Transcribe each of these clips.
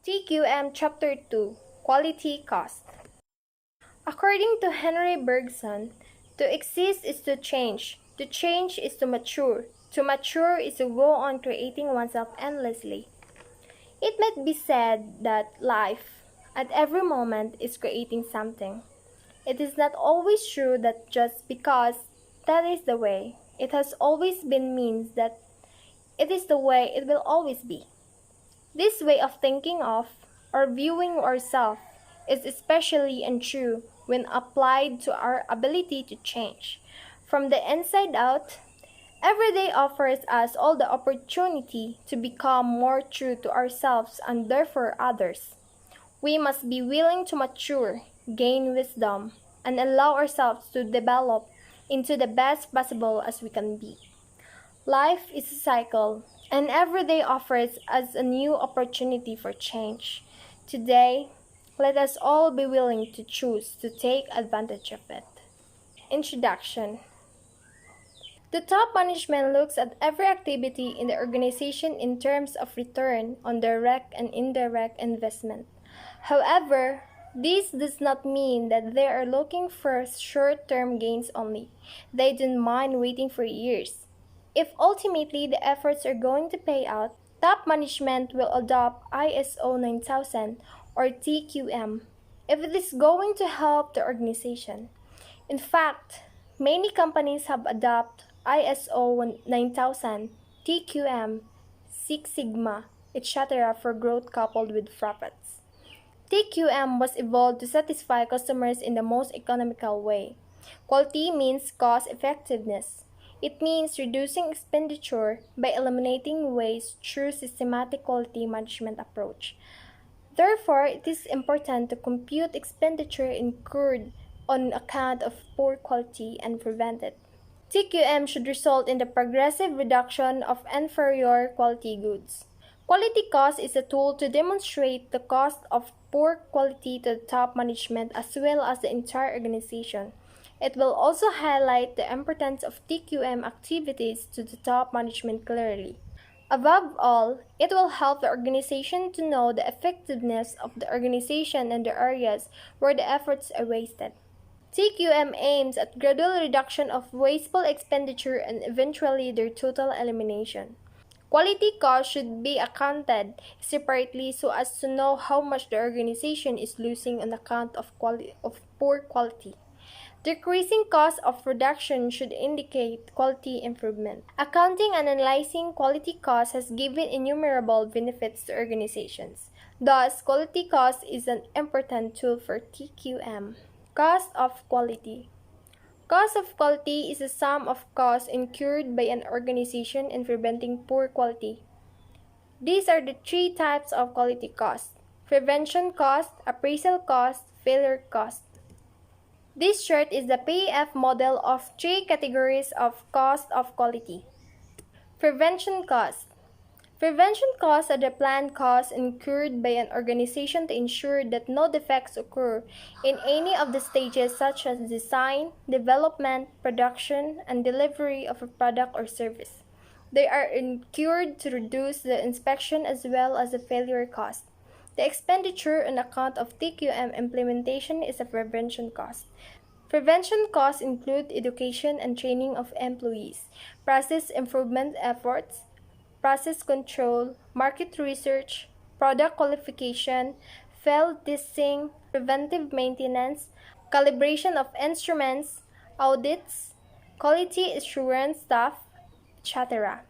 TQM Chapter 2 Quality Cost. According to Henry Bergson, to exist is to change is to mature is to go on creating oneself endlessly. It might be said that life, at every moment, is creating something. It is not always true that just because that is the way it has always been means that it is the way it will always be. This way of thinking of or viewing ourselves is especially untrue when applied to our ability to change. From the inside out, every day offers us all the opportunity to become more true to ourselves and therefore others. We must be willing to mature, gain wisdom, and allow ourselves to develop into the best possible as we can be. Life is a cycle, and every day offers us a new opportunity for change. Today, let us all be willing to choose to take advantage of it. Introduction. The top management looks at every activity in the organization in terms of return on direct and indirect investment. However, this does not mean that they are looking for short-term gains only. They don't mind waiting for years. If ultimately the efforts are going to pay out, top management will adopt ISO 9000 or TQM if it is going to help the organization. In fact, many companies have adopted ISO 9000, TQM, Six Sigma, etc. for growth coupled with profits. TQM was evolved to satisfy customers in the most economical way. Quality means cost effectiveness. It means reducing expenditure by eliminating waste through systematic quality management approach. Therefore, it is important to compute expenditure incurred on account of poor quality and prevent it. TQM should result in the progressive reduction of inferior quality goods. Quality cost is a tool to demonstrate the cost of poor quality to the top management as well as the entire organization. It will also highlight the importance of TQM activities to the top management clearly. Above all, it will help the organization to know the effectiveness of the organization and the areas where the efforts are wasted. TQM aims at gradual reduction of wasteful expenditure and eventually their total elimination. Quality cost should be accounted separately so as to know how much the organization is losing on account of poor quality. Decreasing cost of production should indicate quality improvement. Accounting and analyzing quality cost has given innumerable benefits to organizations. Thus, quality cost is an important tool for TQM. Cost of quality. Cost of quality is the sum of costs incurred by an organization in preventing poor quality. These are the three types of quality cost: prevention cost, appraisal cost, failure cost. This chart is the PEF model of three categories of cost of quality. Prevention cost. Prevention costs are the planned costs incurred by an organization to ensure that no defects occur in any of the stages such as design, development, production, and delivery of a product or service. They are incurred to reduce the inspection as well as the failure cost. The expenditure on account of TQM implementation is a prevention cost. Prevention costs include education and training of employees, process improvement efforts, process control, market research, product qualification, field testing, preventive maintenance, calibration of instruments, audits, quality assurance staff, etc.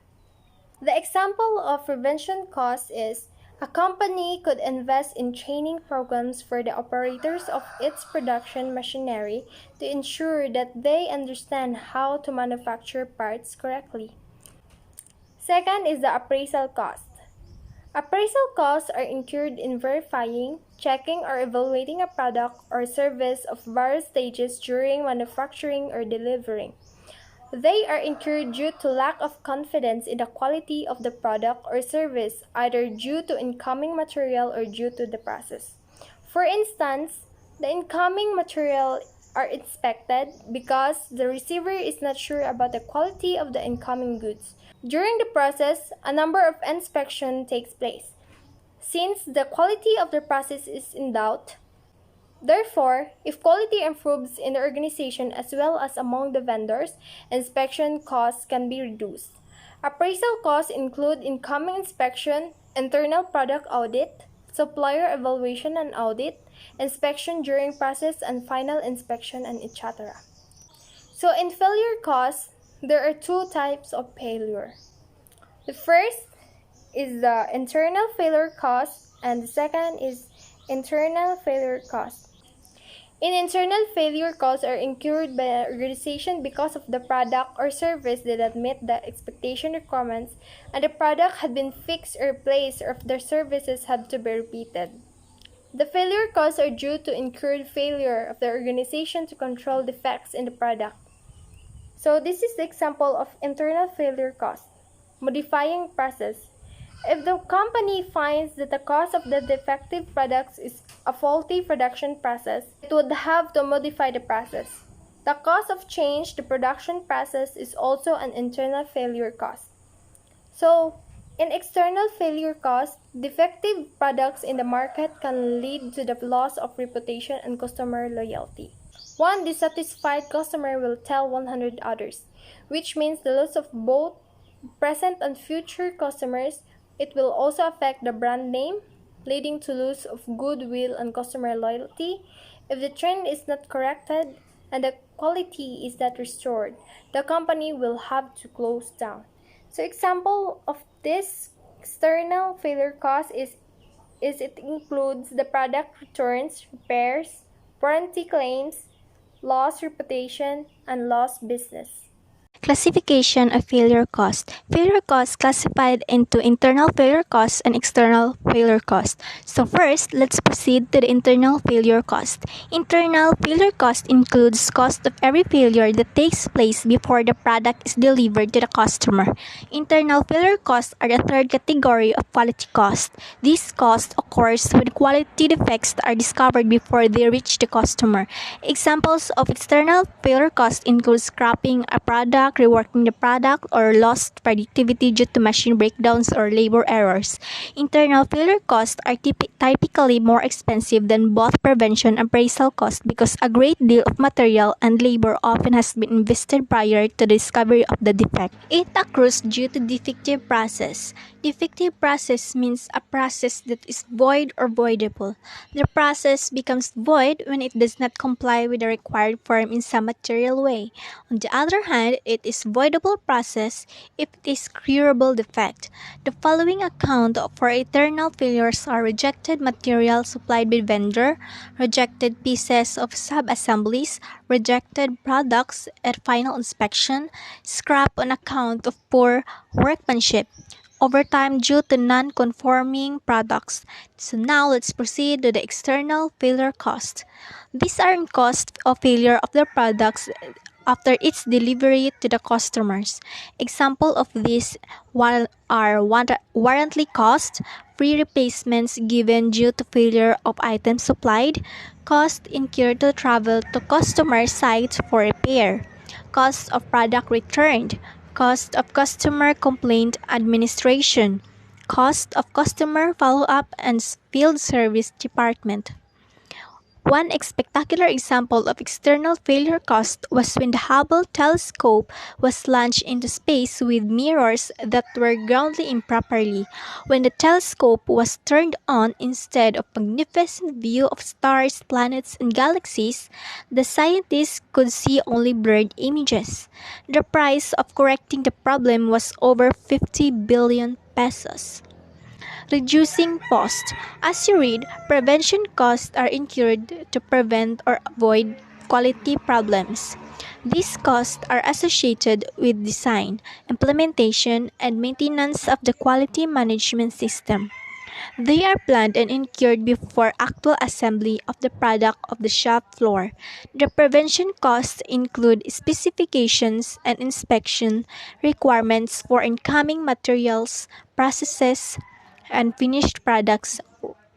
The example of prevention costs is a company could invest in training programs for the operators of its production machinery to ensure that they understand how to manufacture parts correctly. Second is the appraisal cost. Appraisal costs are incurred in verifying, checking, or evaluating a product or service of various stages during manufacturing or delivering. They are incurred due to lack of confidence in the quality of the product or service, either due to incoming material or due to the process. For instance, the incoming material are inspected because the receiver is not sure about the quality of the incoming goods. During the process, a number of inspections takes place. since the quality of the process is in doubt. Therefore, if quality improves in the organization as well as among the vendors, inspection costs can be reduced. Appraisal costs include incoming inspection, internal product audit, supplier evaluation and audit, inspection during process and final inspection, and etc. So in failure costs, there are two types of failure. The first is the internal failure cost and the second is internal failure cost. In internal failure costs are incurred by an organization because of the product or service did not meet the expectation requirements and the product had been fixed or replaced or if their services had to be repeated. The failure costs are due to incurred failure of the organization to control defects in the product. So this is the example of internal failure cost. Modifying process. If the company finds that the cause of the defective products is a faulty production process, it would have to modify the process. The cost of change the production process is also an internal failure cost. So, in external failure cost, defective products in the market can lead to the loss of reputation and customer loyalty. One dissatisfied customer will tell 100 others, which means the loss of both present and future customers. It will also affect the brand name, leading to loss of goodwill and customer loyalty. If the trend is not corrected and the quality is not restored, the company will have to close down. So example of this external failure cost is it includes the product returns, repairs, warranty claims, lost reputation, and lost business. Classification of failure cost. Failure cost classified into internal failure cost and external failure cost. So first, let's proceed to the internal failure cost. Internal failure cost includes cost of every failure that takes place before the product is delivered to the customer. Internal failure costs are the third category of quality cost. This cost occurs when quality defects are discovered before they reach the customer. Examples of external failure cost include scrapping a product, reworking the product, or lost productivity due to machine breakdowns or labor errors. Internal failure costs are typically more expensive than both prevention and appraisal costs because a great deal of material and labor often has been invested prior to the discovery of the defect. It occurs due to defective process. Defective process means a process that is void or voidable. The process becomes void when it does not comply with the required form in some material way. On the other hand, it is voidable process if it is curable defect. The following account for internal failures are rejected material supplied by vendor, rejected pieces of sub-assemblies, rejected products at final inspection, scrap on account of poor workmanship, overtime due to non-conforming products. So now let's proceed to the external failure cost. These are in cost of failure of the products after its delivery to the customers. Example of these are warranty cost, free replacements given due to failure of items supplied, cost incurred to travel to customer site for repair, cost of product returned, cost of customer complaint administration, cost of customer follow-up and field service department. One spectacular example of external failure cost was when the Hubble telescope was launched into space with mirrors that were grounded improperly. When the telescope was turned on, instead of magnificent view of stars, planets, and galaxies, the scientists could see only blurred images. The price of correcting the problem was over 50 billion pesos. Reducing cost. As you read, prevention costs are incurred to prevent or avoid quality problems. These costs are associated with design, implementation, and maintenance of the quality management system. They are planned and incurred before actual assembly of the product of the shop floor. The prevention costs include specifications and inspection requirements for incoming materials, processes, and finished products,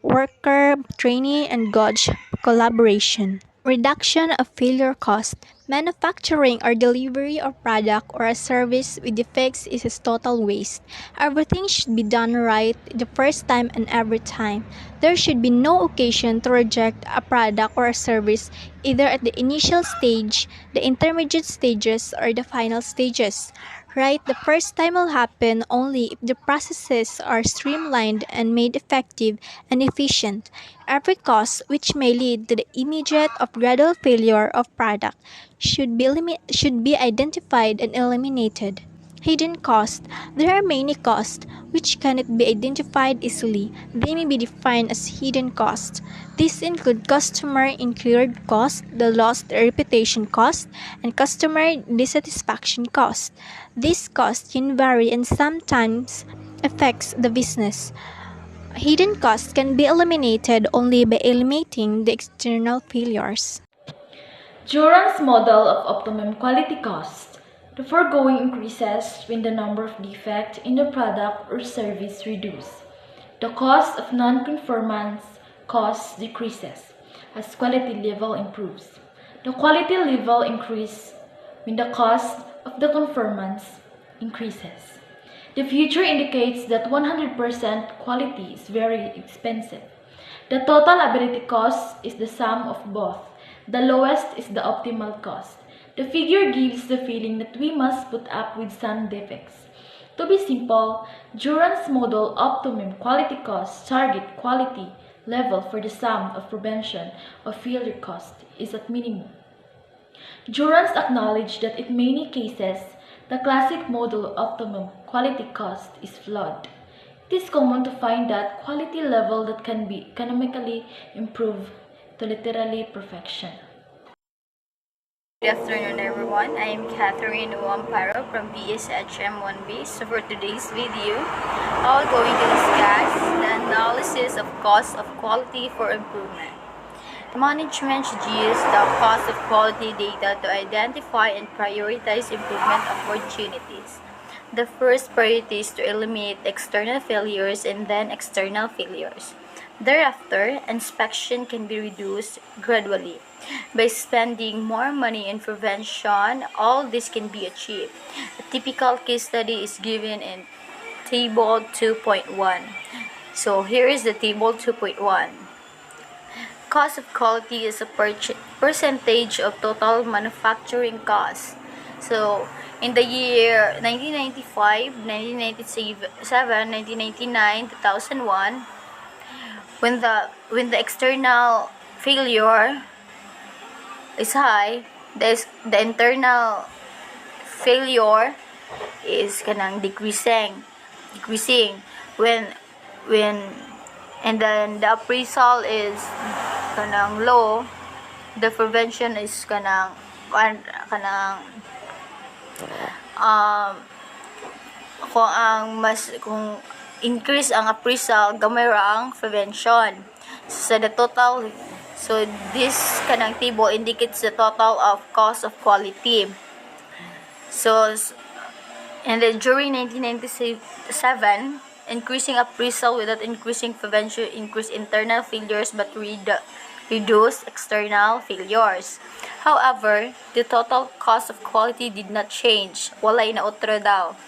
worker training, and gauge collaboration. Reduction of failure cost. Manufacturing or delivery of product or a service with defects is a total waste. Everything should be done right the first time and every time. There should be no occasion to reject a product or a service either at the initial stage, the intermediate stages, or the final stages. Right the first time will happen only if the processes are streamlined and made effective and efficient. Every cost which may lead to the immediate or gradual failure of product should be identified and eliminated. Hidden cost. There are many costs which cannot be identified easily. They may be defined as hidden costs. These include customer incurred cost, the lost reputation cost, and customer dissatisfaction cost. These costs can vary and sometimes affects the business. Hidden costs can be eliminated only by eliminating the external failures. Joran's model of optimum quality cost. The foregoing increases when the number of defects in the product or service reduce. The cost of non-conformance cost decreases as quality level improves. The quality level increases when the cost of the conformance increases. The future indicates that 100% quality is very expensive. The total ability cost is the sum of both. The lowest is the optimal cost. The figure gives the feeling that we must put up with some defects. To be simple, Juran's model optimum quality cost target quality level for the sum of prevention of failure cost is at minimum. Jurans acknowledged that in many cases, the classic model of optimum quality cost is flawed. It is common to find that quality level that can be economically improved to literally perfection. Good afternoon everyone, I am Catherine Uamparo from BSHM 1B. So for today's video, I'm going to discuss the analysis of cost of quality for improvement. Management should use the cost of quality data to identify and prioritize improvement opportunities. The first priority is to eliminate external failures and then external failures. Thereafter, inspection can be reduced gradually. By spending more money in prevention, all this can be achieved. A typical case study is given in Table 2.1. So here is the Table 2.1. Cost of quality is a percentage of total manufacturing cost. So in the year 1995, 1997, 1999, 2001, when the external failure is high, the internal failure is kanang decreasing when and then the appraisal is kanang low, the prevention is kanang kung increase ang appraisal, gamay ra ang prevention. So the total, so this kanang table indicates the total of cost of quality. So and then during 1997, increasing appraisal without increasing prevention increase internal failures but reduce external failures. However, the total cost of quality did not change. Walay na utro daw.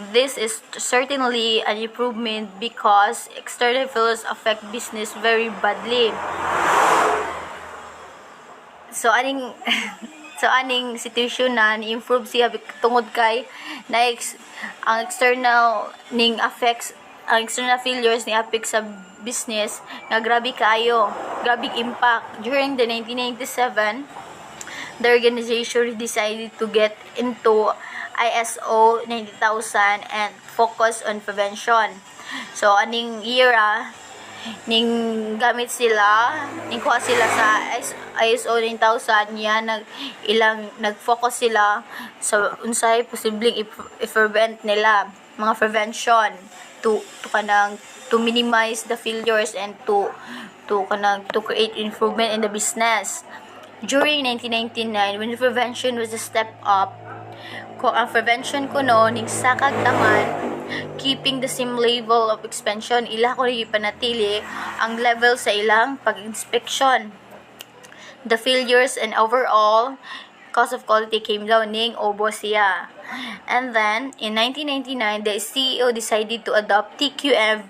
This is certainly an improvement because external failures affect business very badly. So aning situation na ni-improve siya tungod kay ang external ning affects ang external failures ni affect sa business nga grabe impact. During the 1997, the organization decided to get into ISO 90,000 and focus on prevention. So aning era ning gamit sila, ning kuha sila sa ISO 9000 niya nag-focus sila sa unsay posibleng i-prevent nila, mga prevention to minimize the failures and to create improvement in the business. During 1999, when prevention was a step up, ang prevention ko ning sakag taman, keeping the same level of expansion, ila ko ipanatili ang level sa ilang pag-inspection. the failures and overall cost of quality came down, ning ubos siya. And then, in 1999, the CEO decided to adopt TQM.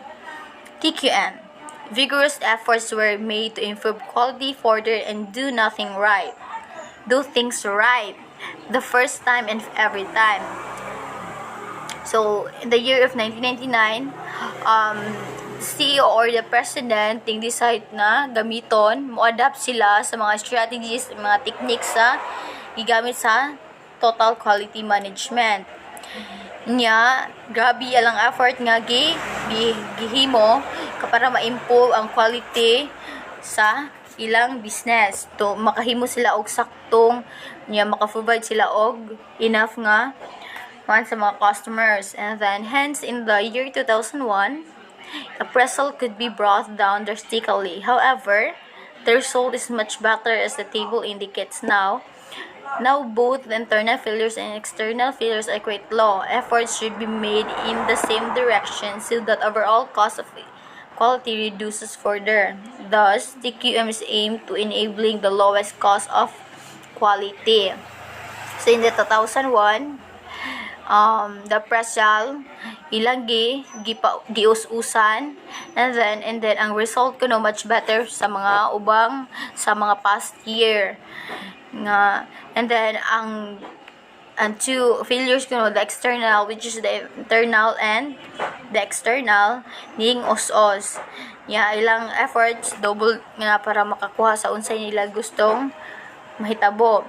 Vigorous efforts were made to improve quality further and do nothing right. Do things right. The first time and every time. So, in the year of 1999, CEO or the president ting decide na gamiton, mo-adapt sila sa mga strategies, mga techniques sa gigamit sa total quality management. Nya, grabe alang effort nga gihimo para ma-improve ang quality sa ilang business. To makahimo sila og saktong nya maka-provide sila og enough nga sa mga customers. And then hence in the year 2001, appraisal could be brought down drastically. However, the result is much better as the table indicates now. Now both the internal failures and external failures are quite low. Efforts should be made in the same direction so that overall cost of quality reduces further. Thus, TQM is aimed to enabling the lowest cost of quality. So in the 2001, the appraisal ilang gius-usan and then ang result kuno much better sa mga past year nga. And then ang two failures kuno, the external, which is the internal and the external, ning os-os ilang efforts double nga para makakuha sa unsay nila gustong mahitabo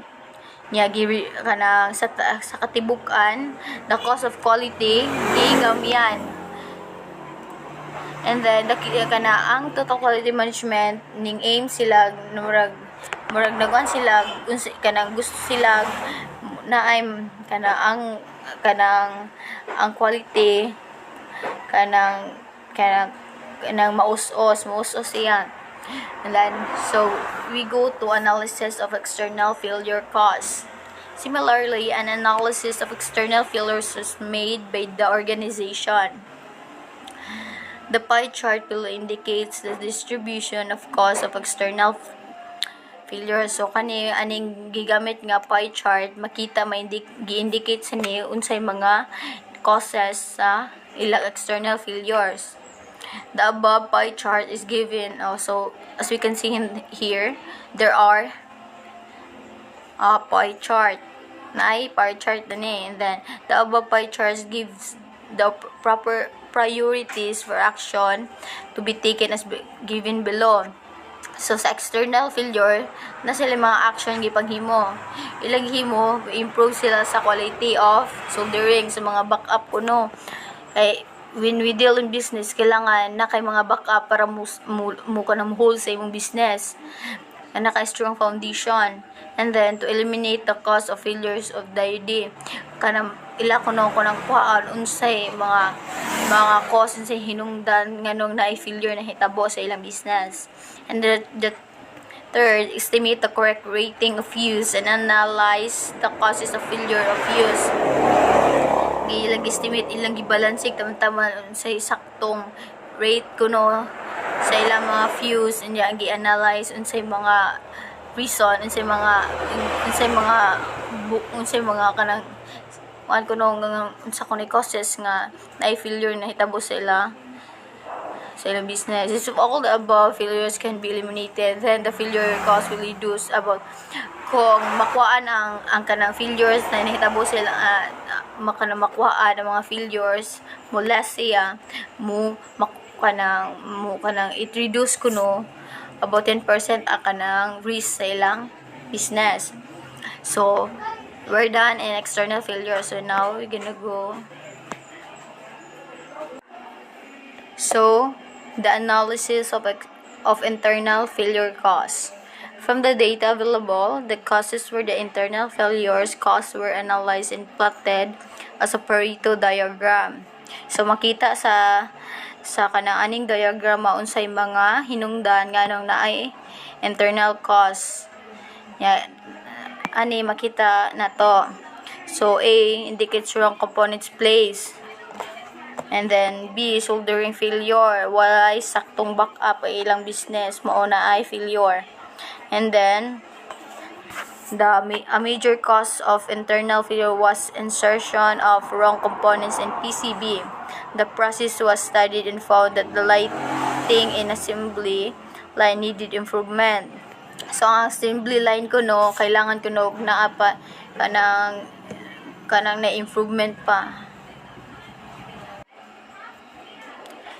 giri kanang sa katibukan, the cost of quality gigam yan. And then ang total quality management ning aim sila murag nagwan sila kanang gusto sila na ang quality kanang maus-os yan. And then, so, we go to analysis of external failure costs. Similarly, an analysis of external failures is made by the organization. The pie chart below indicates the distribution of cost of external failures. So, aning gigamit nga pie chart, makita gi-indicate sa ni unsay mga causes sa ilang external failures. The above pie chart is given also, as we can see here, there are pie chart and then the above pie chart gives the proper priorities for action to be taken as given below. So sa external failure na sila mga action gipanghimo, ilang himo improve sila sa quality of soldering sa mga backup kuno. Kay when we deal in business, kailangan na kay mga backup para mo ka na hold sa imong business. Na kay strong foundation. And then, to eliminate the cause of failures of the ID. Kanang ila ko nang kuhaan unsay mga cause unsay hinungdan nganong naay failure na hitabo sa ilang business. And the third, estimate the correct rating of use and analyze the causes of failure of use. Ilang estimate, ilang gibalansig tama sa saktong rate kuno sa ilang mga fuse and yang gi-analyze unsay mga reason unsay mga kanang kuno unsa kuno causes nga na failure na hitabo sa ilang business. If all the above failures can be eliminated, then the failure cost will reduce about kung makuhaan ang kanang failures na nahitabo sila makuhaan ang mga failures mula siya kanang it reduce kuno about 10% ang kanang risk sa ilang business. So we're done in external failure. So now we're gonna go the analysis of internal failure costs. From the data available, the causes for the internal failures costs were analyzed and plotted as a Pareto diagram. So makita sa kanang aning diagram unsay mga hinungdan nganong naay internal costs. Ani makita na to. So A indicates wrong components placed. And then B, soldering failure. Walay saktong backup ay ilang business mao na ay failure. And then A major cause of internal failure was insertion of wrong components in PCB. The process was studied and found that the lighting in assembly line needed improvement. So ang assembly line ko no, kailangan ko no naa pa kanang na improvement pa.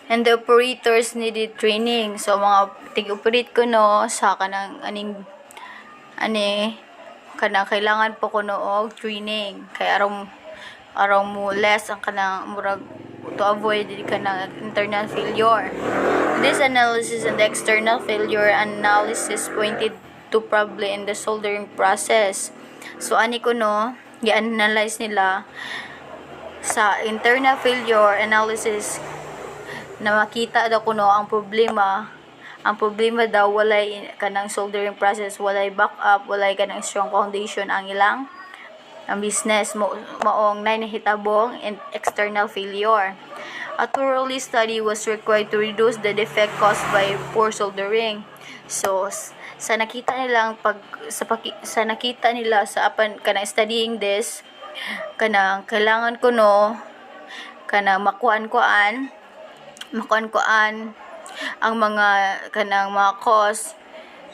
And the operators needed training. So mga tig-operate ko no sa kanang kanang kailangan po ko no og training kay araw mo less ang kanang murag to avoid the kanang internal failure. This analysis and the external failure analysis pointed to problem in the soldering process. So ani ko no, i-analyze nila sa internal failure analysis na makita daw ko no ang problema daw walay kanang soldering process, walay backup, walay kanang strong foundation ang ilang ang business maong nahitabong and external failure. A thorough study was required to reduce the defect caused by poor soldering. So sa nakita nila sa apan kanang studying this kanang kailangan ko no kanang makuan ang mga cause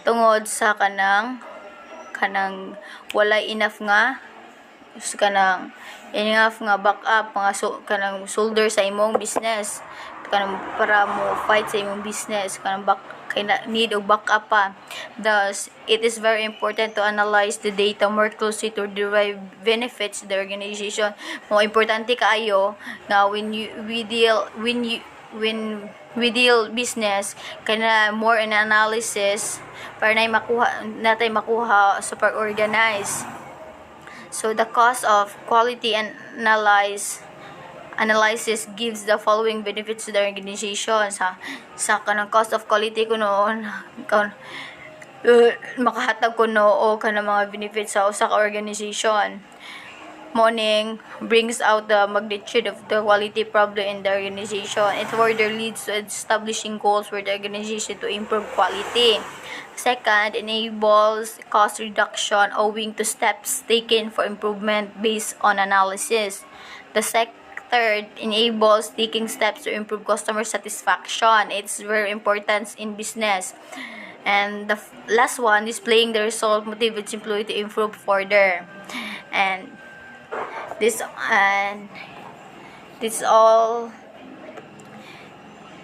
tungod sa kanang walay enough nga backup mga kanang solder sa imong business kanang para mo fight sa imong business kanang need og backup pa. Thus, it is very important to analyze the data more closely to derive benefits to the organization. Mo importante kaayo na when we deal business kana more in analysis para natay makuha sa pag-organize. So the cost of quality analysis gives the following benefits to the organization. Sa kanang cost of quality kuno makahatag kuno o kanang mga benefits sa usa ka organization. Morning brings out the magnitude of the quality problem in the organization. It further leads to establishing goals for the organization to improve quality. Second, enables cost reduction owing to steps taken for improvement based on analysis. Third, enables taking steps to improve customer satisfaction. It's very important in business. And the last one, displaying the result motivates employee to improve further. And this all,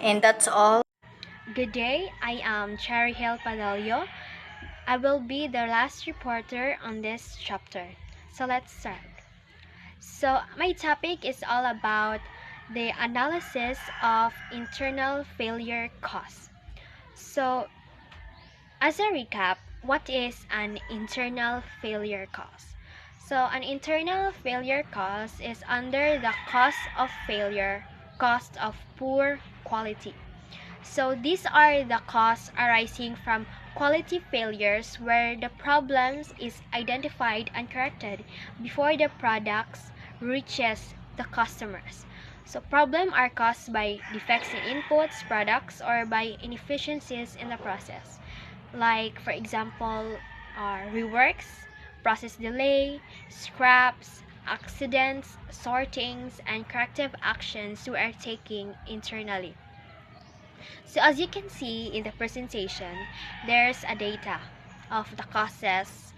and that's all. Good day, I am Cherry Hill Padalio. I will be the last reporter on this chapter. So let's start. So my topic is all about the analysis of internal failure cause. So as a recap, what is an internal failure cause? So an internal failure cause is under the cause of failure, cost of poor quality. So these are the costs arising from quality failures where the problems is identified and corrected before the products reaches the customers. So problems are caused by defects in inputs, products, or by inefficiencies in the process. Like for example, reworks, process delay, scraps, accidents, sortings, and corrective actions we are taking internally. So as you can see in the presentation, there's a data of the causes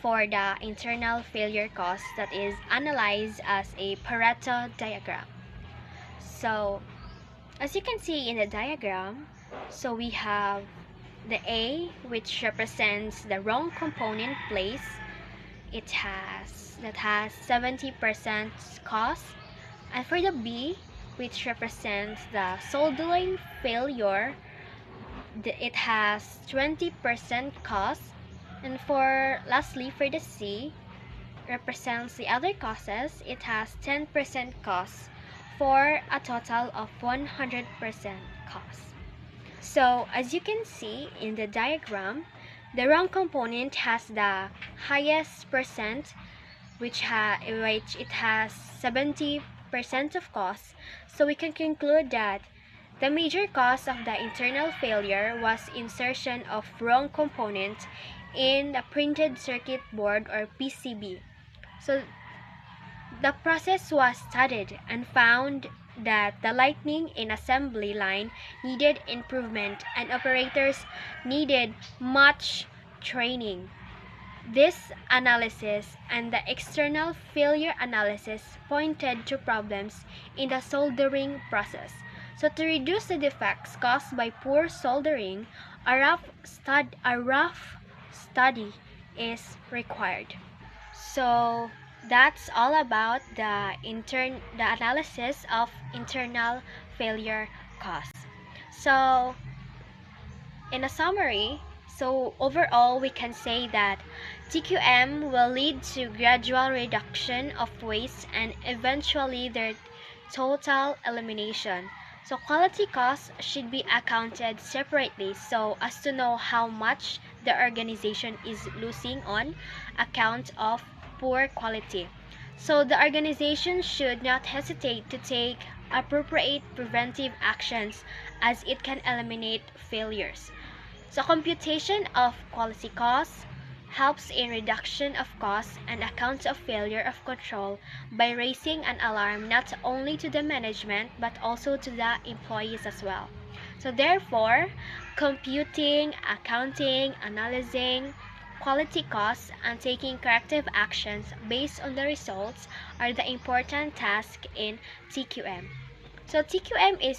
for the internal failure cause that is analyzed as a Pareto diagram. So as you can see in the diagram, so we have the A, which represents the wrong component place. That has 70% cost. And for the B, which represents the soldering failure, it has 20% cost. And lastly for the C, represents the other causes, it has 10% cost for a total of 100% cost. So as you can see in the diagram, the wrong component has the highest percent, which it has 70% of cost. So we can conclude that the major cause of the internal failure was insertion of wrong component in the printed circuit board or PCB. So the process was studied and found that the lighting in assembly line needed improvement and operators needed much training. This analysis and the external failure analysis pointed to problems in the soldering process. So to reduce the defects caused by poor soldering, a rough study is required. So that's all about the analysis of internal failure cause. So in a summary, so overall we can say that TQM will lead to gradual reduction of waste and eventually their total elimination. So quality costs should be accounted separately so as to know how much the organization is losing on account of poor quality. So the organization should not hesitate to take appropriate preventive actions as it can eliminate failures. So computation of quality costs helps in reduction of costs and accounts of failure of control by raising an alarm not only to the management but also to the employees as well. So therefore, computing, accounting, analyzing quality costs and taking corrective actions based on the results are the important tasks in TQM. So TQM is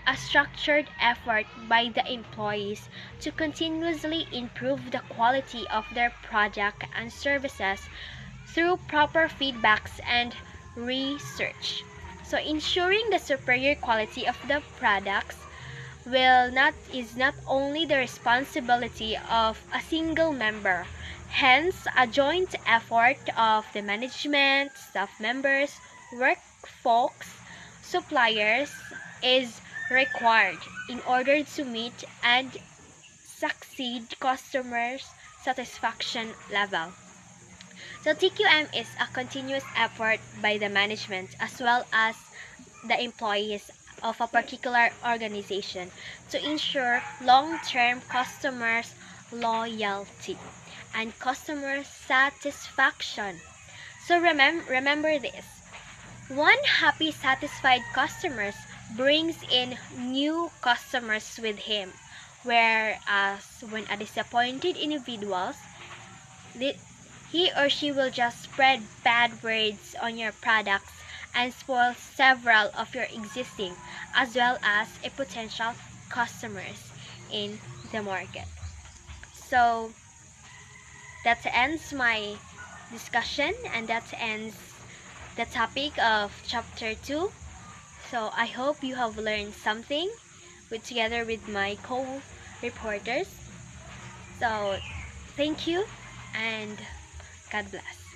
a structured effort by the employees to continuously improve the quality of their product and services through proper feedbacks and research. So ensuring the superior quality of the products is not only the responsibility of a single member, hence a joint effort of the management, staff members, work folks, suppliers is required in order to meet and succeed customers' satisfaction level. So TQM is a continuous effort by the management as well as the employees of a particular organization to ensure long-term customers' loyalty and customer satisfaction. So remember this. One happy satisfied customers brings in new customers with him, whereas when a disappointed individual, he or she will just spread bad words on your products and spoil several of your existing as well as a potential customers in the market. So that ends my discussion and that ends the topic of chapter 2. So I hope you have learned something together with my co-reporters. So thank you and God bless.